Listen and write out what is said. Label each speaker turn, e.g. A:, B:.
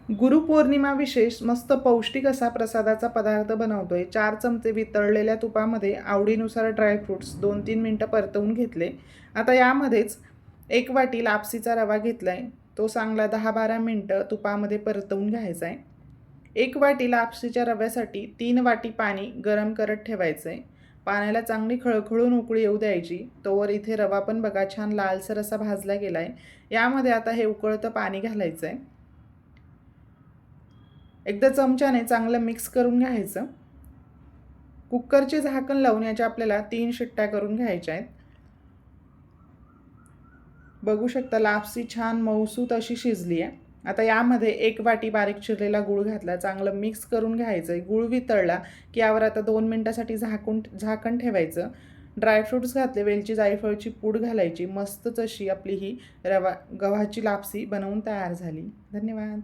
A: गुरुपौर्णिमा विशेष मस्त पौष्टिक असा प्रसादाचा पदार्थ बनवतोय. 4 चमचे वितळलेल्या तुपामध्ये आवडीनुसार ड्रायफ्रुट्स 2-3 मिनटं परतवून घेतले. आता यामध्येच 1 वाटी लापसीचा रवा घेतलाय. तो चांगला 10-12 मिनटं तुपामध्ये परतवून घ्यायचा आहे. 1 वाटी लापसीच्या रव्यासाठी 3 वाटी पाणी गरम करत ठेवायचं आहे. पाण्याला चांगली खळखळून उकळी येऊ द्यायची. तोवर इथे रवा पण बघा छान लालसर असा भाजला गेला आहे. यामध्ये आता हे उकळतं पाणी घालायचं आहे. एकदा चमच्याने चांगलं मिक्स करून घ्यायचं. कुकरचे झाकण लावून याच्या आपल्याला 3 शिट्ट्या करून घ्यायच्या आहेत. बघू शकता लापसी छान मऊसूत अशी शिजली आहे. आता यामध्ये 1 वाटी बारीक चिरलेला गूळ घातला. चांगलं मिक्स करून घ्यायचं आहे. गूळ वितळला की यावर आता 2 मिनिटासाठी झाकण ठेवायचं. ड्रायफ्रुट्स घातले, वेलची जायफळची पूड घालायची. मस्तच अशी आपली ही गव्हाची लापसी बनवून तयार झाली. धन्यवाद.